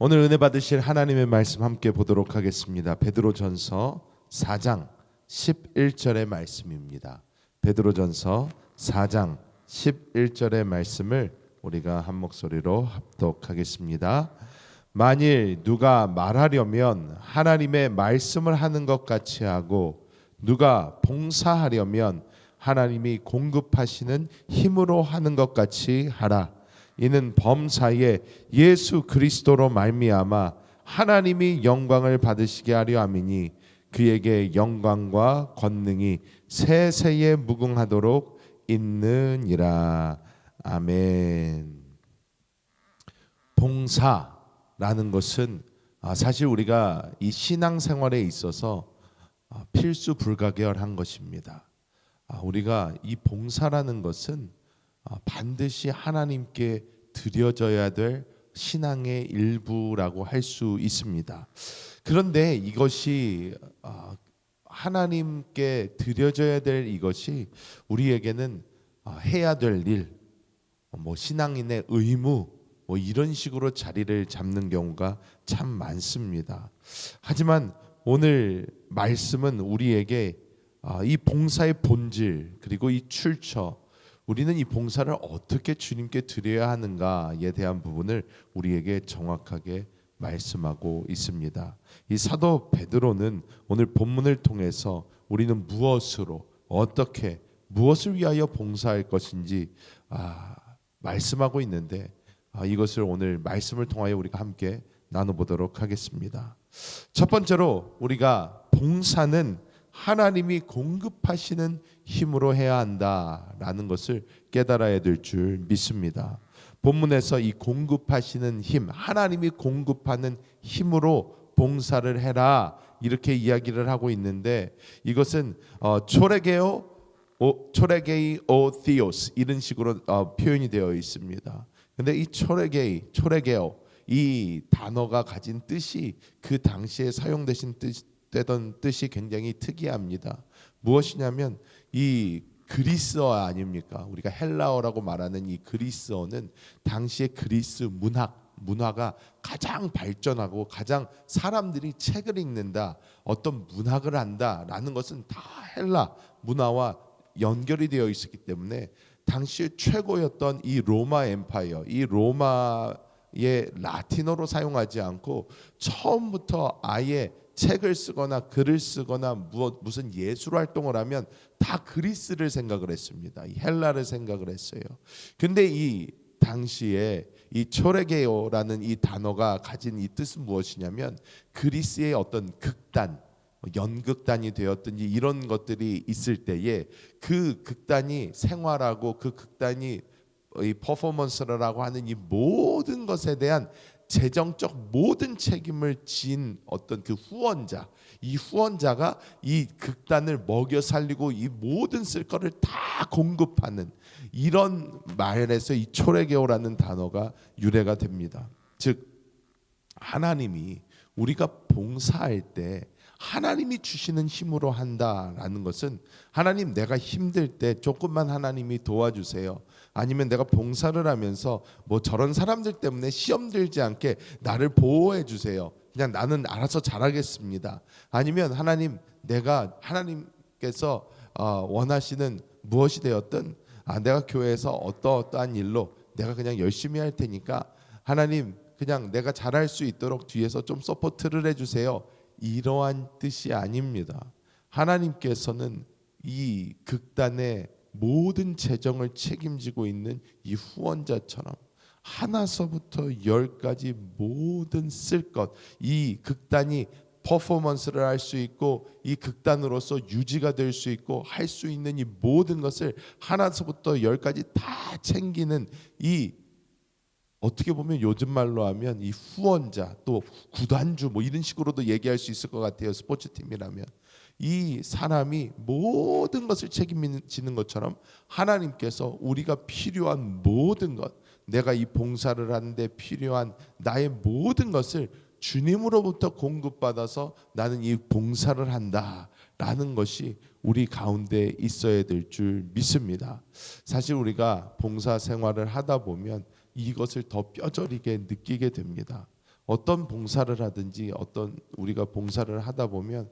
오늘 은혜 받으실 하나님의 말씀 함께 보도록 하겠습니다. 베드로전서 4장 11절의 말씀입니다. 베드로전서 4장 11절의 말씀을 우리가 한 목소리로 합독하겠습니다. 만일 누가 말하려면 하나님의 말씀을 하는 것 같이 하고 누가 봉사하려면 하나님이 공급하시는 힘으로 하는 것 같이 하라. 이는 범사에 예수 그리스도로 말미암아 하나님이 영광을 받으시게 하려 함이니 그에게 영광과 권능이 세세에 무궁하도록 있느니라. 아멘. 봉사라는 것은 사실 우리가 이 신앙생활에 있어서 필수 불가결한 것입니다. 우리가 이 봉사라는 것은 반드시 하나님께 드려져야 될 신앙의 일부라고 할 수 있습니다. 그런데 이것이 하나님께 드려져야 될 이것이 우리에게는 해야 될 일, 신앙인의 의무 이런 식으로 자리를 잡는 경우가 참 많습니다. 하지만 오늘 말씀은 우리에게 이 봉사의 본질 그리고 이 출처, 우리는 이 봉사를 어떻게 주님께 드려야 하는가에 대한 부분을 우리에게 정확하게 말씀하고 있습니다. 이 사도 베드로는 오늘 본문을 통해서 우리는 무엇으로 어떻게 무엇을 위하여 봉사할 것인지 말씀하고 있는데 이것을 오늘 말씀을 통하여 우리가 함께 나눠보도록 하겠습니다. 첫 번째로 우리가 봉사는 하나님이 공급하시는 힘으로 해야 한다라는 것을 깨달아야 될 줄 믿습니다. 본문에서 이 공급하시는 힘, 하나님이 공급하는 힘으로 봉사를 해라 이렇게 이야기를 하고 있는데 이것은 초레게이 오 디오스 이런 식으로 표현이 되어 있습니다. 근데 이 초레게오 이 단어가 가진 뜻이 그 당시에 사용되신 되던 뜻이 굉장히 특이합니다. 무엇이냐면 이 그리스어 아닙니까? 우리가 헬라어라고 말하는 이 그리스어는 당시의 그리스 문화가 가장 발전하고 가장 사람들이 책을 읽는다, 어떤 문학을 한다라는 것은 다 헬라 문화와 연결이 되어 있었기 때문에 당시 최고였던 이 로마 엠파이어, 이 로마의 라틴어로 사용하지 않고 처음부터 아예 책을 쓰거나 글을 쓰거나 무슨 예술 활동을 하면 다 그리스를 생각을 했습니다. 이 헬라를 생각을 했어요. 근데 이 당시에 이 초레게오라는 이 단어가 가진 이 뜻은 무엇이냐면 그리스의 어떤 극단, 연극단이 되었든지 이런 것들이 있을 때에 그 극단이 생활하고 그 극단이 이 퍼포먼스라고 하는 이 모든 것에 대한 재정적 모든 책임을 진 어떤 그 후원자, 이 후원자가 이 극단을 먹여 살리고 이 모든 쓸 거를 다 공급하는 이런 말에서 이 초레게오라는 단어가 유래가 됩니다. 즉 하나님이 우리가 봉사할 때 하나님이 주시는 힘으로 한다라는 것은 하나님 내가 힘들 때 조금만 하나님이 도와주세요. 아니면 내가 봉사를 하면서 저런 사람들 때문에 시험 들지 않게 나를 보호해 주세요. 그냥 나는 알아서 잘하겠습니다. 아니면 하나님 내가 하나님께서 원하시는 무엇이 되었든 내가 교회에서 어떠한 일로 내가 그냥 열심히 할 테니까 하나님 그냥 내가 잘할 수 있도록 뒤에서 좀 서포트를 해주세요. 이러한 뜻이 아닙니다. 하나님께서는 이 극단의 모든 재정을 책임지고 있는 이 후원자처럼 하나서부터 열까지 모든 쓸 것, 이 극단이 퍼포먼스를 할 수 있고 이 극단으로서 유지가 될 수 있고 할 수 있는 이 모든 것을 하나서부터 열까지 다 챙기는 이 어떻게 보면 요즘 말로 하면 이 후원자 또 구단주 이런 식으로도 얘기할 수 있을 것 같아요. 스포츠팀이라면 이 사람이 모든 것을 책임지는 것처럼 하나님께서 우리가 필요한 모든 것, 내가 이 봉사를 하는데 필요한 나의 모든 것을 주님으로부터 공급받아서 나는 이 봉사를 한다라는 것이 우리 가운데 있어야 될 줄 믿습니다. 사실 우리가 봉사 생활을 하다 보면 이것을 더 뼈저리게 느끼게 됩니다. 어떤 봉사를 하든지 어떤 우리가 봉사를 하다 보면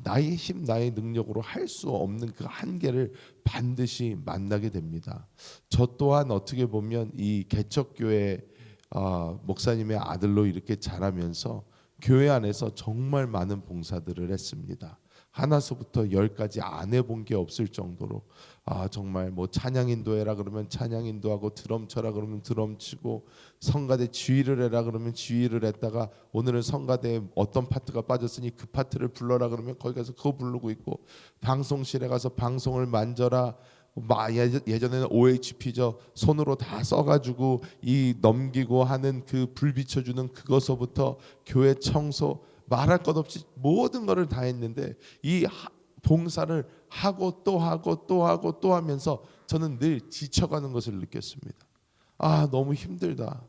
나의 힘, 나의 능력으로 할 수 없는 그 한계를 반드시 만나게 됩니다. 저 또한 어떻게 보면 이 개척교회 목사님의 아들로 이렇게 자라면서 교회 안에서 정말 많은 봉사들을 했습니다. 하나서부터 열까지 안 해본 게 없을 정도로 정말 뭐 찬양 인도해라 그러면 찬양 인도하고 드럼 쳐라 그러면 드럼 치고 성가대 지휘를 해라 그러면 지휘를 했다가 오늘은 성가대에 어떤 파트가 빠졌으니 그 파트를 불러라 그러면 거기 가서 그거 부르고 있고 방송실에 가서 방송을 만져라 예전에는 OHP죠. 손으로 다 써가지고 이 넘기고 하는 그 불 비춰주는 그것서부터 교회 청소 말할 것 없이 모든 것을 다 했는데 이 봉사를 하고 또 하고 또 하고 또 하면서 저는 늘 지쳐가는 것을 느꼈습니다. 너무 힘들다.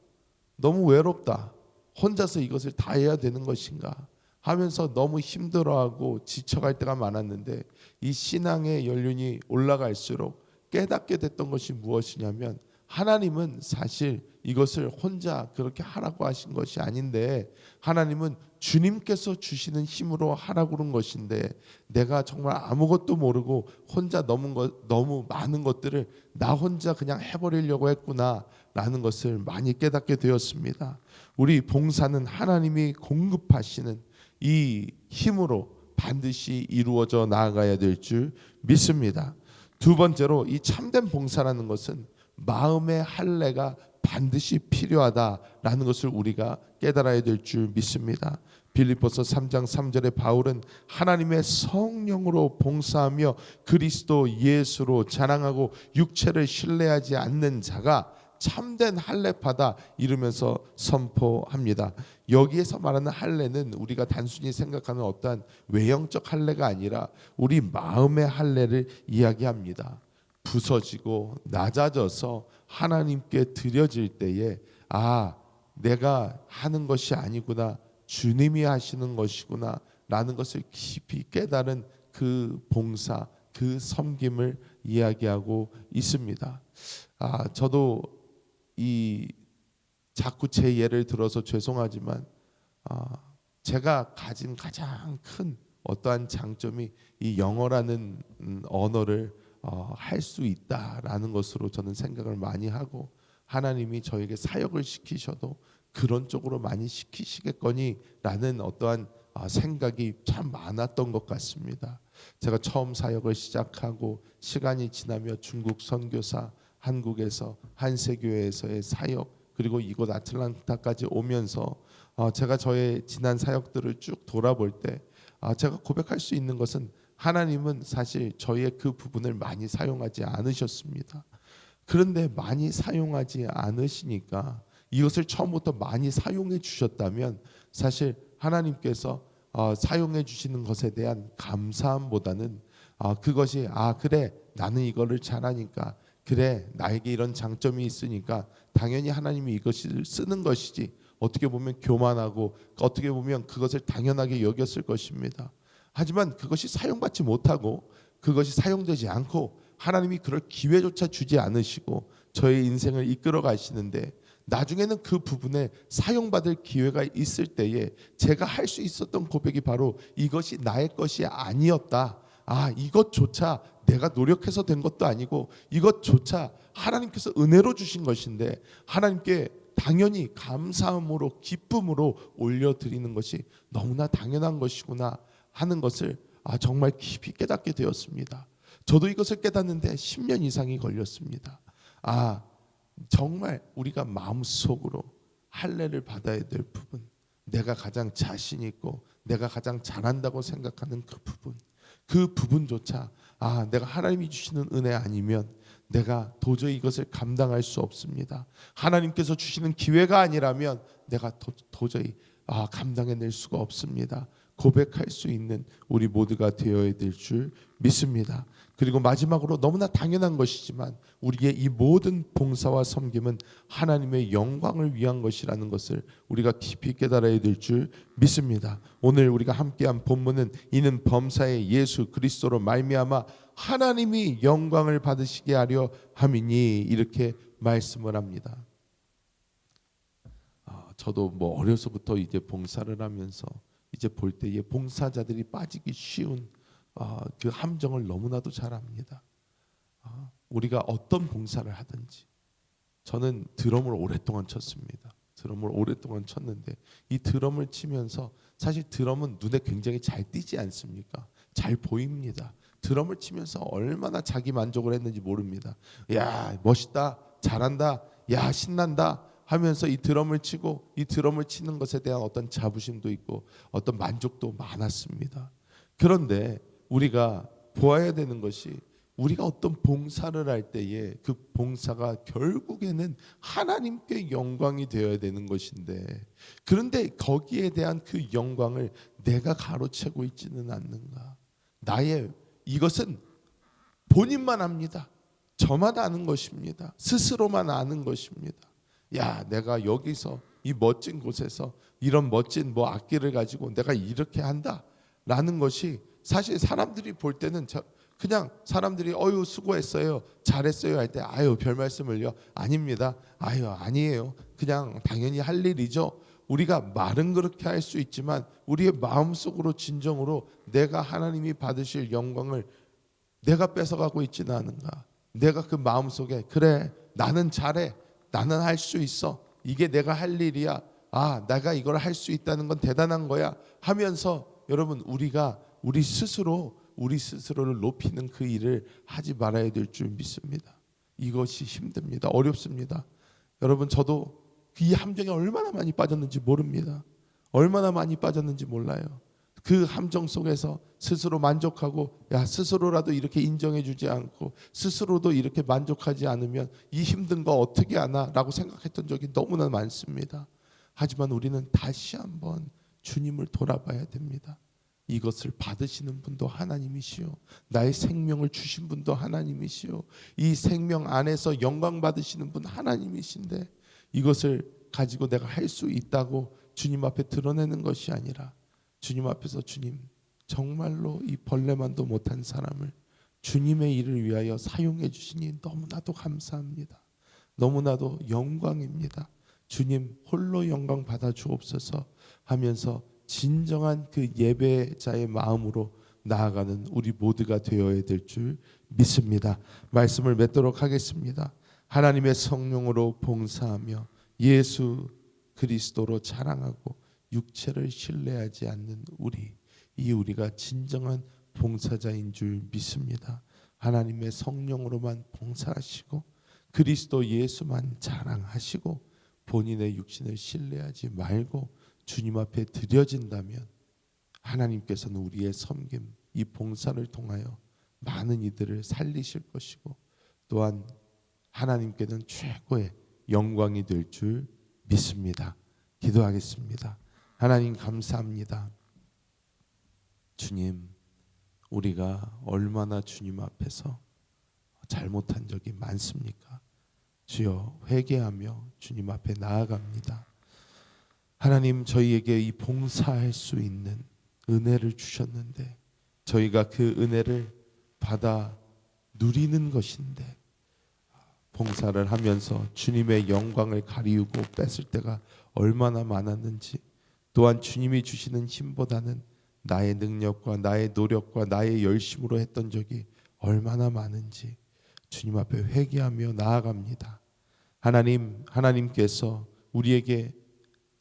너무 외롭다. 혼자서 이것을 다 해야 되는 것인가 하면서 너무 힘들어하고 지쳐갈 때가 많았는데 이 신앙의 연륜이 올라갈수록 깨닫게 됐던 것이 무엇이냐면 하나님은 사실 이것을 혼자 그렇게 하라고 하신 것이 아닌데 하나님은 주님께서 주시는 힘으로 하라고 그런 것인데 내가 정말 아무것도 모르고 혼자 너무 많은 것들을 나 혼자 그냥 해버리려고 했구나라는 것을 많이 깨닫게 되었습니다. 우리 봉사는 하나님이 공급하시는 이 힘으로 반드시 이루어져 나아가야 될 줄 믿습니다. 두 번째로 이 참된 봉사라는 것은 마음의 할례가 반드시 필요하다라는 것을 우리가 깨달아야 될 줄 믿습니다. 빌립보서 3장 3절에 바울은 하나님의 성령으로 봉사하며 그리스도 예수로 자랑하고 육체를 신뢰하지 않는 자가 참된 할례파다 이르면서 선포합니다. 여기에서 말하는 할례는 우리가 단순히 생각하는 어떠한 외형적 할례가 아니라 우리 마음의 할례를 이야기합니다. 부서지고 낮아져서 하나님께 드려질 때에 내가 하는 것이 아니구나, 주님이 하시는 것이구나 라는 것을 깊이 깨달은 그 봉사, 그 섬김을 이야기하고 있습니다. 저도 자꾸 제 예를 들어서 죄송하지만 제가 가진 가장 큰 어떠한 장점이 이 영어라는 언어를 할 수 있다라는 것으로 저는 생각을 많이 하고 하나님이 저에게 사역을 시키셔도 그런 쪽으로 많이 시키시겠거니라는 어떠한 생각이 참 많았던 것 같습니다. 제가 처음 사역을 시작하고 시간이 지나며 중국 선교사, 한국에서 한세교회에서의 사역 그리고 이곳 아틀란타까지 오면서 제가 저의 지난 사역들을 쭉 돌아볼 때 제가 고백할 수 있는 것은 하나님은 사실 저의 그 부분을 많이 사용하지 않으셨습니다. 그런데 많이 사용하지 않으시니까 이것을 처음부터 많이 사용해 주셨다면 사실 하나님께서 사용해 주시는 것에 대한 감사함보다는 그것이 그래 나는 이거를 잘하니까 그래 나에게 이런 장점이 있으니까 당연히 하나님이 이것을 쓰는 것이지 어떻게 보면 교만하고 어떻게 보면 그것을 당연하게 여겼을 것입니다. 하지만 그것이 사용받지 못하고 그것이 사용되지 않고 하나님이 그럴 기회조차 주지 않으시고 저의 인생을 이끌어 가시는데 나중에는 그 부분에 사용받을 기회가 있을 때에 제가 할 수 있었던 고백이 바로 이것이 나의 것이 아니었다. 이것조차 내가 노력해서 된 것도 아니고 이것조차 하나님께서 은혜로 주신 것인데 하나님께 당연히 감사함으로 기쁨으로 올려드리는 것이 너무나 당연한 것이구나 하는 것을 정말 깊이 깨닫게 되었습니다. 저도 이것을 깨닫는데 10년 이상이 걸렸습니다. 정말 우리가 마음속으로 할례를 받아야 될 부분, 내가 가장 자신 있고 내가 가장 잘한다고 생각하는 그 부분조차 내가 하나님이 주시는 은혜 아니면 내가 도저히 이것을 감당할 수 없습니다. 하나님께서 주시는 기회가 아니라면 내가 도저히 감당해낼 수가 없습니다. 고백할 수 있는 우리 모두가 되어야 될 줄 믿습니다. 그리고 마지막으로 너무나 당연한 것이지만 우리의 이 모든 봉사와 섬김은 하나님의 영광을 위한 것이라는 것을 우리가 깊이 깨달아야 될 줄 믿습니다. 오늘 우리가 함께한 본문은 이는 범사의 예수 그리스도로 말미암아 하나님이 영광을 받으시게 하려 함이니 이렇게 말씀을 합니다. 저도 뭐 어려서부터 이제 봉사를 하면서 이제 볼 때에 봉사자들이 빠지기 쉬운 그 함정을 너무나도 잘 압니다. 우리가 어떤 봉사를 하든지, 저는 드럼을 오랫동안 쳤습니다. 드럼을 오랫동안 쳤는데 이 드럼을 치면서 사실 드럼은 눈에 굉장히 잘 띄지 않습니까? 잘 보입니다. 드럼을 치면서 얼마나 자기 만족을 했는지 모릅니다. 야, 멋있다, 잘한다, 야, 신난다 하면서 이 드럼을 치고 이 드럼을 치는 것에 대한 어떤 자부심도 있고 어떤 만족도 많았습니다. 그런데 우리가 보아야 되는 것이, 우리가 어떤 봉사를 할 때에 그 봉사가 결국에는 하나님께 영광이 되어야 되는 것인데, 그런데 거기에 대한 그 영광을 내가 가로채고 있지는 않는가. 이것은 본인만 압니다. 저만 아는 것입니다. 스스로만 아는 것입니다. 야, 내가 여기서 이 멋진 곳에서 이런 멋진 악기를 가지고 내가 이렇게 한다라는 것이, 사실 사람들이 볼 때는 그냥 사람들이 어유 수고했어요, 잘했어요 할 때 아유 별 말씀을요, 아닙니다, 아유 아니에요, 그냥 당연히 할 일이죠. 우리가 말은 그렇게 할 수 있지만 우리의 마음속으로 진정으로 내가 하나님이 받으실 영광을 내가 뺏어가고 있지는 않은가. 내가 그 마음속에 그래 나는 잘해, 나는 할 수 있어, 이게 내가 할 일이야, 내가 이걸 할 수 있다는 건 대단한 거야 하면서, 여러분 우리가 우리 스스로를 높이는 그 일을 하지 말아야 될 줄 믿습니다. 이것이 힘듭니다. 어렵습니다. 여러분 저도 이 함정에 얼마나 많이 빠졌는지 모릅니다. 얼마나 많이 빠졌는지 몰라요. 그 함정 속에서 스스로 만족하고, 스스로라도 이렇게 인정해 주지 않고 스스로도 이렇게 만족하지 않으면 이 힘든 거 어떻게 하나 라고 생각했던 적이 너무나 많습니다. 하지만 우리는 다시 한번 주님을 돌아봐야 됩니다. 이것을 받으시는 분도 하나님이시요, 나의 생명을 주신 분도 하나님이시요, 이 생명 안에서 영광 받으시는 분 하나님이신데, 이것을 가지고 내가 할 수 있다고 주님 앞에 드러내는 것이 아니라, 주님 앞에서 주님, 정말로 이 벌레만도 못한 사람을 주님의 일을 위하여 사용해 주시니 너무나도 감사합니다. 너무나도 영광입니다. 주님 홀로 영광 받아 주옵소서 하면서 진정한 그 예배자의 마음으로 나아가는 우리 모두가 되어야 될 줄 믿습니다. 말씀을 맺도록 하겠습니다. 하나님의 성령으로 봉사하며 예수 그리스도로 자랑하고 육체를 신뢰하지 않는 우리가 진정한 봉사자인 줄 믿습니다. 하나님의 성령으로만 봉사하시고 그리스도 예수만 자랑하시고 본인의 육신을 신뢰하지 말고 주님 앞에 드려진다면, 하나님께서는 우리의 섬김, 이 봉사를 통하여 많은 이들을 살리실 것이고, 또한 하나님께는 최고의 영광이 될 줄 믿습니다. 기도하겠습니다. 하나님 감사합니다. 주님, 우리가 얼마나 주님 앞에서 잘못한 적이 많습니까? 주여, 회개하며 주님 앞에 나아갑니다. 하나님, 저희에게 이 봉사할 수 있는 은혜를 주셨는데 저희가 그 은혜를 받아 누리는 것인데, 봉사를 하면서 주님의 영광을 가리우고 뺏을 때가 얼마나 많았는지, 또한 주님이 주시는 힘보다는 나의 능력과 나의 노력과 나의 열심으로 했던 적이 얼마나 많은지 주님 앞에 회개하며 나아갑니다. 하나님께서 우리에게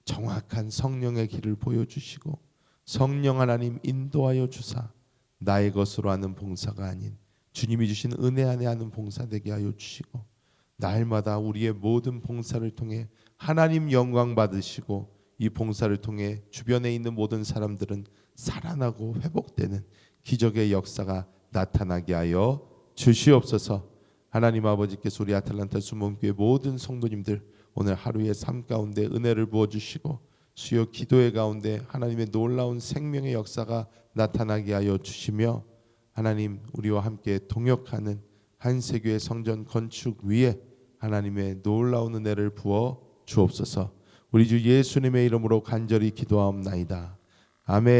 정확한 성령의 길을 보여주시고 성령 하나님 인도하여 주사 나의 것으로 하는 봉사가 아닌 주님이 주신 은혜 안에 하는 봉사 되게 하여 주시고, 날마다 우리의 모든 봉사를 통해 하나님 영광 받으시고, 이 봉사를 통해 주변에 있는 모든 사람들은 살아나고 회복되는 기적의 역사가 나타나게 하여 주시옵소서. 하나님 아버지께서 우리 아틀란타 수목교회 모든 성도님들 오늘 하루의 삶 가운데 은혜를 부어주시고, 수요 기도의 가운데 하나님의 놀라운 생명의 역사가 나타나게 하여 주시며, 하나님 우리와 함께 동역하는 한세교회 성전 건축 위에 하나님의 놀라운 은혜를 부어 주옵소서. 우리 주 예수님의 이름으로 간절히 기도하옵나이다. 아멘.